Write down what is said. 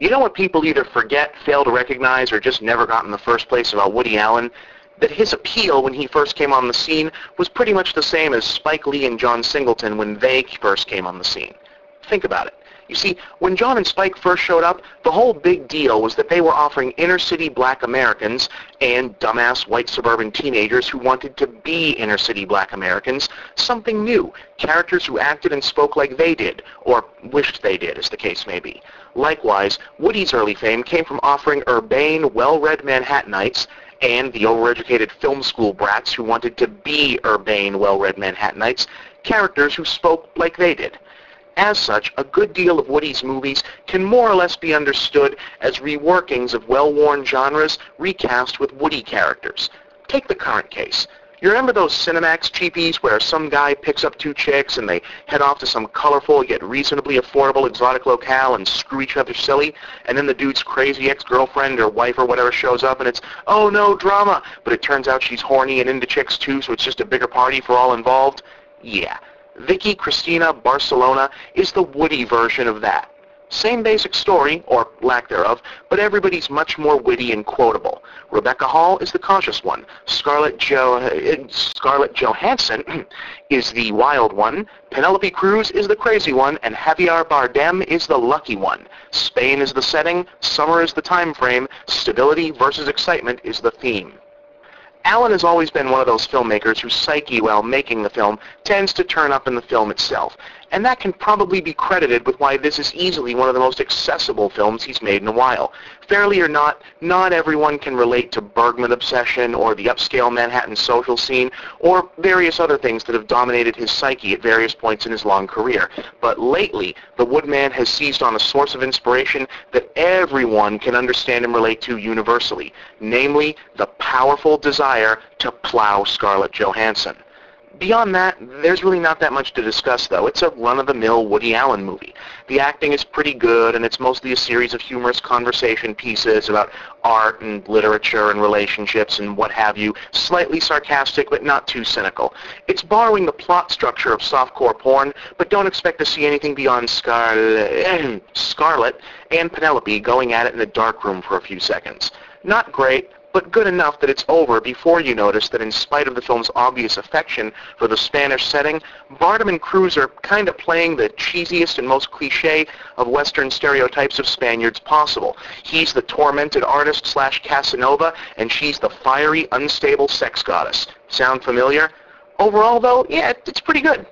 You know what people either forget, fail to recognize, or just never got in the first place about Woody Allen? That his appeal when he first came on the scene was pretty much the same as Spike Lee and John Singleton when they first came on the scene. Think about it. You see, when John and Spike first showed up, the whole big deal was that they were offering inner-city black Americans and dumbass white suburban teenagers who wanted to be inner-city black Americans something new, characters who acted and spoke like they did, or wished they did, as the case may be. Likewise, Woody's early fame came from offering urbane, well-read Manhattanites and the overeducated film school brats who wanted to be urbane, well-read Manhattanites, characters who spoke like they did. As such, a good deal of Woody's movies can more or less be understood as reworkings of well-worn genres recast with Woody characters. Take the current case. You remember those Cinemax cheapies where some guy picks up two chicks and they head off to some colorful yet reasonably affordable exotic locale and screw each other silly, and then the dude's crazy ex-girlfriend or wife or whatever shows up and it's, oh no, drama, but it turns out she's horny and into chicks too, so it's just a bigger party for all involved? Yeah. Vicky Christina Barcelona is the Woody version of that. Same basic story, or lack thereof, but everybody's much more witty and quotable. Rebecca Hall is the cautious one. Scarlett Johansson is the wild one. Penelope Cruz is the crazy one, and Javier Bardem is the lucky one. Spain is the setting, summer is the time frame, stability versus excitement is the theme. Allen has always been one of those filmmakers whose psyche while making the film tends to turn up in the film itself, and that can probably be credited with why this is easily one of the most accessible films he's made in a while. Fairly or not everyone can relate to Bergman obsession or the upscale Manhattan social scene or various other things that have dominated his psyche at various points in his long career. But lately, the Woodman has seized on a source of inspiration that everyone can understand and relate to universally, namely the powerful desire to plow Scarlett Johansson. Beyond that, there's really not that much to discuss, though. It's a run-of-the-mill Woody Allen movie. The acting is pretty good, and it's mostly a series of humorous conversation pieces about art and literature and relationships and what have you, slightly sarcastic but not too cynical. It's borrowing the plot structure of softcore porn, but don't expect to see anything beyond Scarlett and Penelope going at it in a dark room for a few seconds. Not great, but good enough that it's over before you notice that in spite of the film's obvious affection for the Spanish setting, Bardem and Cruz are kind of playing the cheesiest and most cliché of Western stereotypes of Spaniards possible. He's the tormented artist / Casanova, and she's the fiery, unstable sex goddess. Sound familiar? Overall, though, yeah, it's pretty good.